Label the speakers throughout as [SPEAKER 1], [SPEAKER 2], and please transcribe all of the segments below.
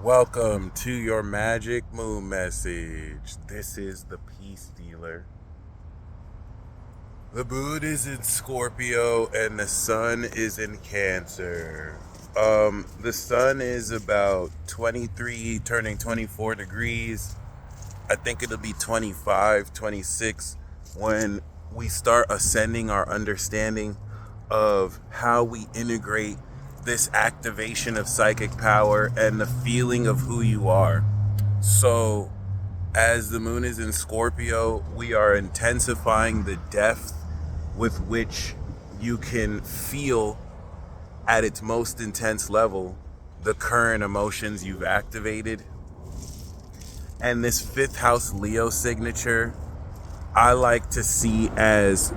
[SPEAKER 1] Welcome to your magic moon message. This is the peace dealer. The moon is in Scorpio and the sun is in Cancer. The sun is about 23, turning 24 degrees. I think it'll be 25, 26 when we start ascending our understanding of how we integrate this activation of psychic power and the feeling of who you are. So, as the moon is in Scorpio, we are intensifying the depth with which you can feel at its most intense level the current emotions you've activated. And this fifth house Leo signature, I like to see as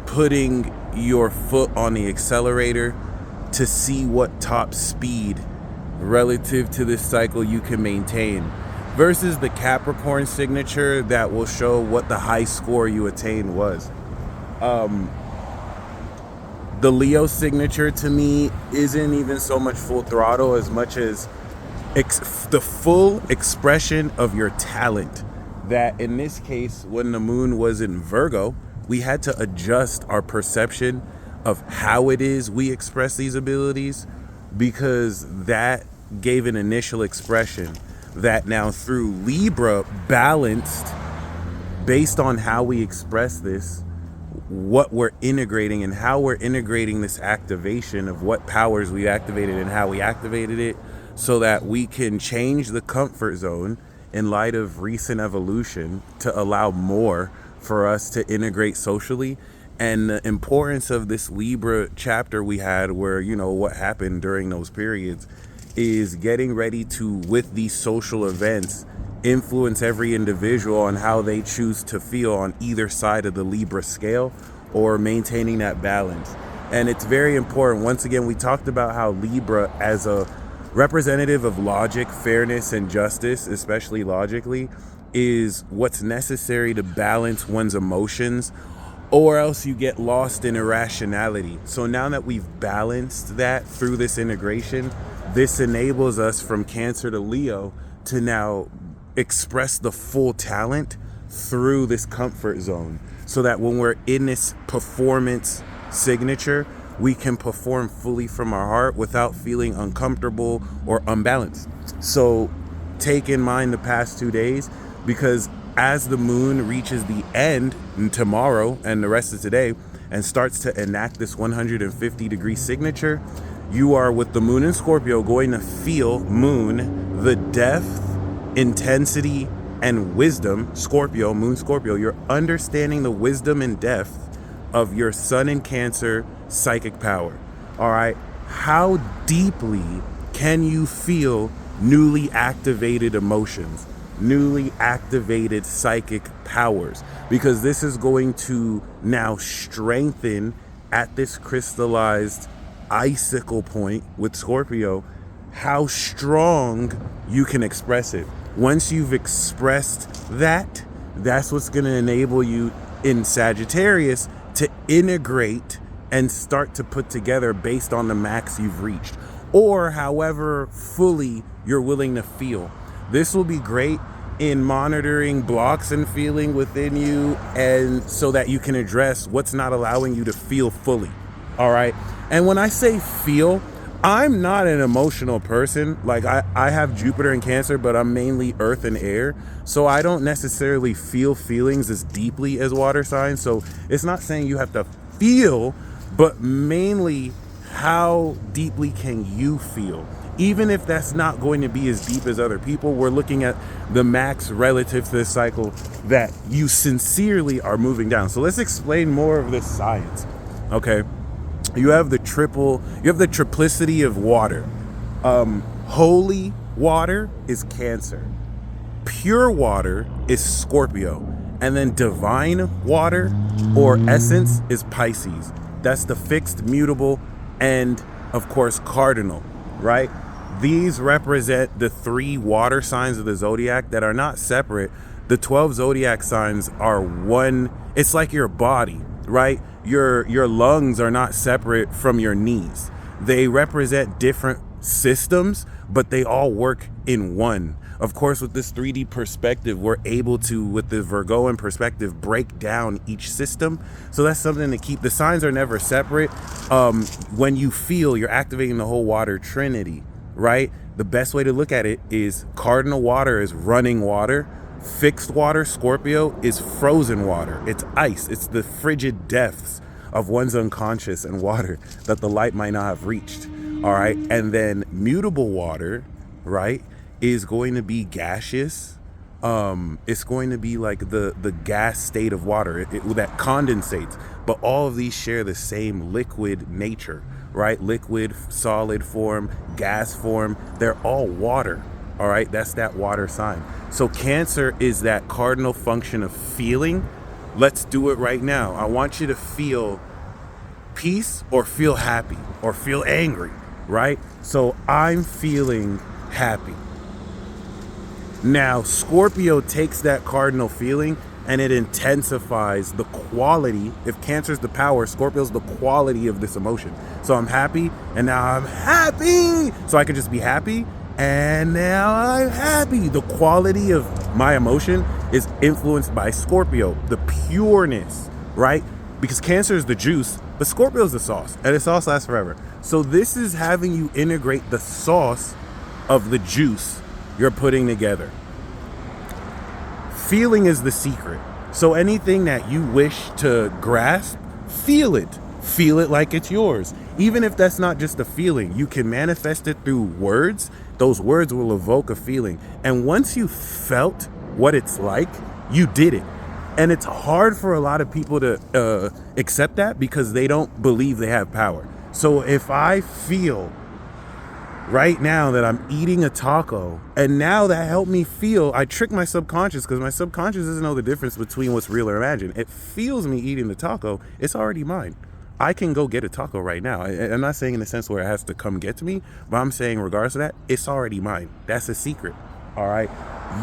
[SPEAKER 1] putting your foot on the accelerator to see what top speed relative to this cycle you can maintain, versus the Capricorn signature that will show what the high score you attained was. The Leo signature to me isn't even so much full throttle as much as the full expression of your talent. That in this case, when the moon was in Virgo, we had to adjust our perception of how it is we express these abilities, because that gave an initial expression that now through Libra balanced based on how we express this, what we're integrating and how we're integrating this activation of what powers we activated and how we activated it, so that we can change the comfort zone in light of recent evolution to allow more for us to integrate socially. And the importance of this Libra chapter we had, where, what happened during those periods, is getting ready to, with these social events, influence every individual on how they choose to feel on either side of the Libra scale, or maintaining that balance. And it's very important. Once again, we talked about how Libra, as a representative of logic, fairness, and justice, especially logically, is what's necessary to balance one's emotions, or else you get lost in irrationality. So now that we've balanced that through this integration, this enables us from Cancer to Leo to now express the full talent through this comfort zone, so that when we're in this performance signature, we can perform fully from our heart without feeling uncomfortable or unbalanced. So take in mind the past 2 days, because as the moon reaches the end tomorrow and the rest of today and starts to enact this 150-degree signature, you are, with the moon in Scorpio, going to feel the depth, intensity, and wisdom. Scorpio, moon Scorpio, you're understanding the wisdom and depth of your sun in Cancer psychic power. All right. How deeply can you feel newly activated emotions, newly activated psychic powers? Because this is going to now strengthen at this crystallized icicle point with Scorpio, how strong you can express it. Once you've expressed that, that's what's going to enable you in Sagittarius to integrate and start to put together based on the max you've reached, or however fully you're willing to feel. This will be great in monitoring blocks and feeling within you, and so that you can address what's not allowing you to feel fully. All right. And when I say feel, I'm not an emotional person. Like I have Jupiter in Cancer, but I'm mainly earth and air. So I don't necessarily feel feelings as deeply as water signs. So it's not saying you have to feel, but mainly how deeply can you feel? Even if that's not going to be as deep as other people, we're looking at the max relative to this cycle that you sincerely are moving down. So let's explain more of this science. Okay. You have the triplicity of water. Holy water is Cancer. Pure water is Scorpio. And then divine water or essence is Pisces. That's the fixed, mutable, and of course cardinal, right? These represent the 3 water signs of the zodiac that are not separate. The 12 zodiac signs are one. It's like your body, right? Your lungs are not separate from your knees. They represent different systems, but they all work in one. Of course, with this 3D perspective, we're able to, with the Virgoan perspective, break down each system. So that's something to keep. The signs are never separate. When you feel, you're activating the whole water trinity, right? The best way to look at it is cardinal water is running water. Fixed water, Scorpio, is frozen water. It's ice. It's the frigid depths of one's unconscious and water that the light might not have reached. All right. And then mutable water, right, is going to be gaseous. It's going to be like the gas state of water that condensates. But all of these share the same liquid nature, right? Liquid, solid form, gas form. They're all water. All right. That's that water sign. So Cancer is that cardinal function of feeling. Let's do it right now. I want you to feel peace or feel happy or feel angry, right? So I'm feeling happy. Now, Scorpio takes that cardinal feeling and it intensifies the quality. If Cancer's the power, Scorpio's the quality of this emotion. So I'm happy and now I'm happy. So I could just be happy and now I'm happy. The quality of my emotion is influenced by Scorpio, the pureness, right? Because Cancer is the juice, but Scorpio is the sauce, and the sauce lasts forever. So this is having you integrate the sauce of the juice you're putting together. Feeling is the secret. So anything that you wish to grasp, feel it. Feel it like it's yours. Even if that's not just a feeling, you can manifest it through words. Those words will evoke a feeling. And once you felt what it's like, you did it. And it's hard for a lot of people to accept that because they don't believe they have power. So if I feel right now that I'm eating a taco, and now that helped me feel, I trick my subconscious because my subconscious doesn't know the difference between what's real or imagined. It feels me eating the taco. It's already mine. I can go get a taco right now. I'm not saying in the sense where it has to come get to me, but I'm saying regardless of that, it's already mine. That's a secret. All right.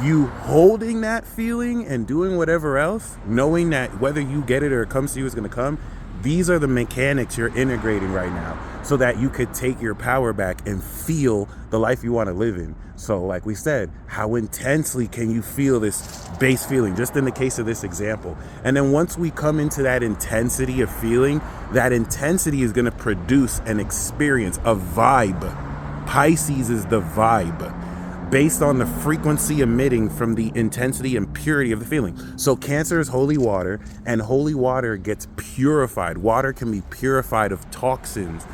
[SPEAKER 1] You holding that feeling and doing whatever else, knowing that whether you get it or it comes to you is going to come. These are the mechanics you're integrating right now so that you could take your power back and feel the life you want to live in. So like we said, how intensely can you feel this base feeling, just in the case of this example? And then once we come into that intensity of feeling, that intensity is going to produce an experience, a vibe. Pisces is the vibe, based on the frequency emitting from the intensity and purity of the feeling. So Cancer is holy water, and holy water gets purified. Water can be purified of toxins,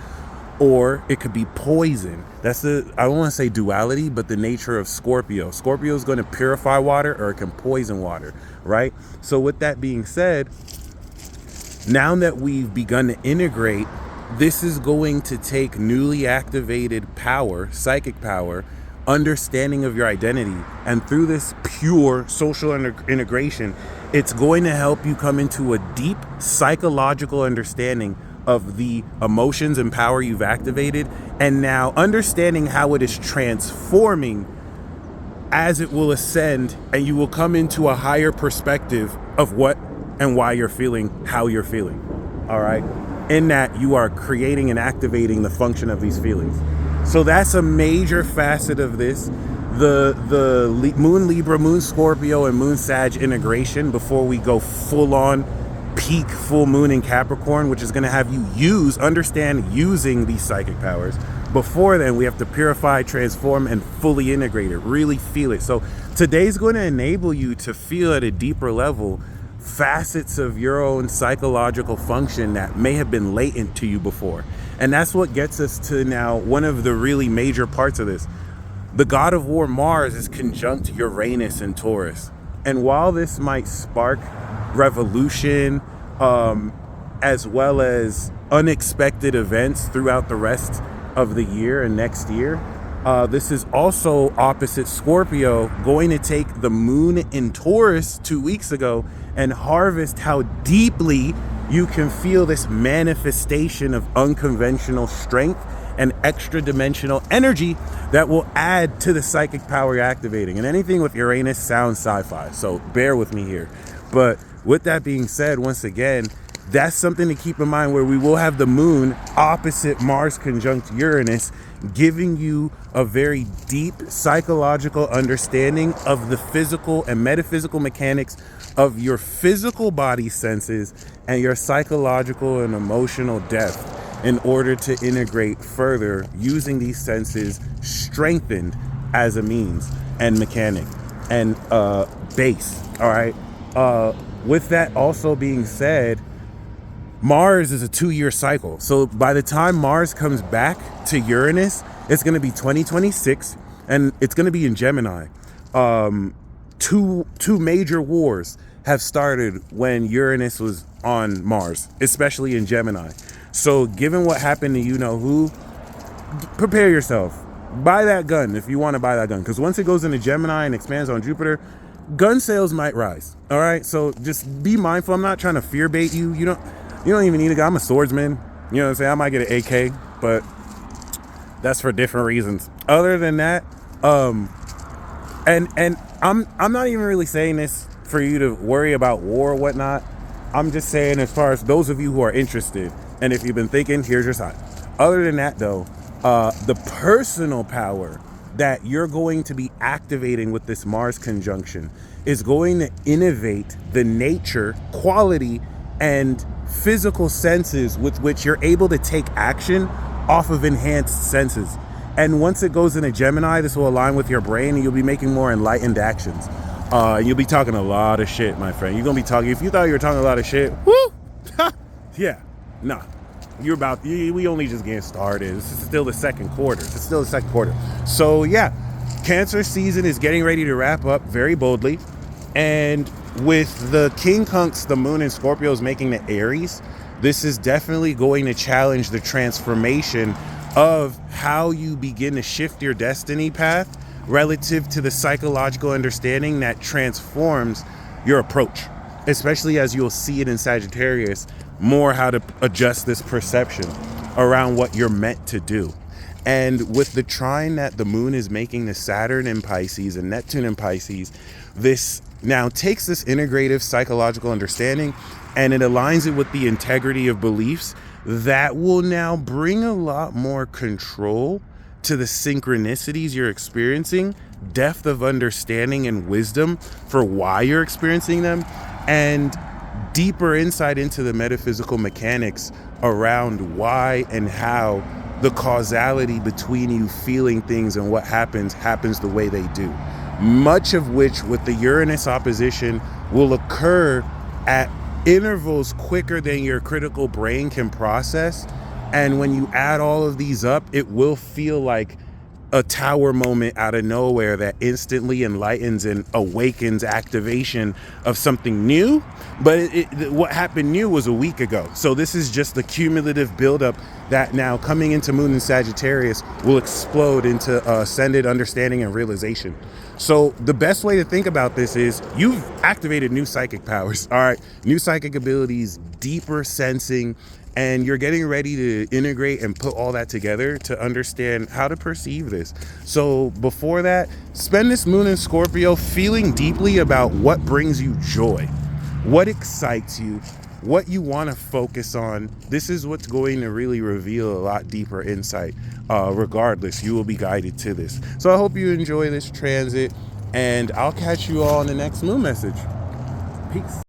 [SPEAKER 1] or it could be poison. That's I don't want to say duality, but the nature of Scorpio. Scorpio is going to purify water, or it can poison water, right? So with that being said, now that we've begun to integrate, this is going to take newly activated power, psychic power, understanding of your identity, and through this pure social integration, it's going to help you come into a deep psychological understanding of the emotions and power you've activated, and now understanding how it is transforming as it will ascend, and you will come into a higher perspective of what and why you're feeling how you're feeling. All right, in that you are creating and activating the function of these feelings. So that's a major facet of this. The Moon Libra, Moon Scorpio, and Moon Sag integration before we go full on peak full moon in Capricorn, which is going to have you understand using these psychic powers. Before then, we have to purify, transform, and fully integrate it, really feel it. So today's going to enable you to feel at a deeper level facets of your own psychological function that may have been latent to you before. And that's what gets us to now one of the really major parts of this. The god of war Mars is conjunct Uranus and Taurus. And while this might spark revolution, as well as unexpected events throughout the rest of the year and next year, this is also opposite Scorpio, going to take the moon in Taurus 2 weeks ago and harvest how deeply you can feel this manifestation of unconventional strength and extra dimensional energy that will add to the psychic power you're activating. And anything with Uranus sounds sci-fi, so bear with me here. But with that being said, once again, that's something to keep in mind, where we will have the moon opposite Mars conjunct Uranus, giving you a very deep psychological understanding of the physical and metaphysical mechanics of your physical body senses and your psychological and emotional depth, in order to integrate further using these senses strengthened as a means and mechanic and base. All right. With that also being said, Mars is a 2-year cycle. So by the time Mars comes back to Uranus, it's going to be 2026, and it's going to be in Gemini. Two major wars have started when Uranus was on Mars, especially in Gemini. So given what happened to you-know-who, prepare yourself. Buy that gun if you want to buy that gun, because once it goes into Gemini and expands on Jupiter, gun sales might rise. All right, so just be mindful. I'm not trying to fear bait you. You don't even need a gun. I'm a swordsman. You know what I'm saying? I might get an AK, but that's for different reasons. Other than that, and I'm not even really saying this for you to worry about war or whatnot. I'm just saying, as far as those of you who are interested, and if you've been thinking, here's your sign. Other than that, though, the personal power that you're going to be activating with this Mars conjunction is going to innovate the nature, quality, and physical senses with which you're able to take action off of enhanced senses. And once it goes into Gemini, this will align with your brain, and you'll be making more enlightened actions. You'll be talking a lot of shit, my friend. You're gonna be talking, if you thought you were talking a lot of shit, woo, yeah, nah. We only just getting started. This is still the second quarter. So yeah, Cancer season is getting ready to wrap up very boldly. And with the King Kunks, the moon in Scorpio is making the Aries, this is definitely going to challenge the transformation of how you begin to shift your destiny path relative to the psychological understanding that transforms your approach, especially as you'll see it in Sagittarius, more how to adjust this perception around what you're meant to do. And with the trine that the moon is making to Saturn in Pisces and Neptune in Pisces, this now takes this integrative psychological understanding and it aligns it with the integrity of beliefs that will now bring a lot more control to the synchronicities you're experiencing, depth of understanding and wisdom for why you're experiencing them, and deeper insight into the metaphysical mechanics around why and how the causality between you feeling things and what happens the way they do. Much of which, with the Uranus opposition, will occur at intervals quicker than your critical brain can process. And when you add all of these up, it will feel like a tower moment out of nowhere that instantly enlightens and awakens activation of something new. But what happened new was a week ago. So this is just the cumulative buildup that now, coming into Moon in Sagittarius, will explode into ascended understanding and realization. So the best way to think about this is you've activated new psychic powers, all right? New psychic abilities, deeper sensing, and you're getting ready to integrate and put all that together to understand how to perceive this. So before that, spend this moon in Scorpio feeling deeply about what brings you joy, what excites you, what you want to focus on. This is what's going to really reveal a lot deeper insight. Regardless, you will be guided to this. So I hope you enjoy this transit, and I'll catch you all in the next moon message. Peace.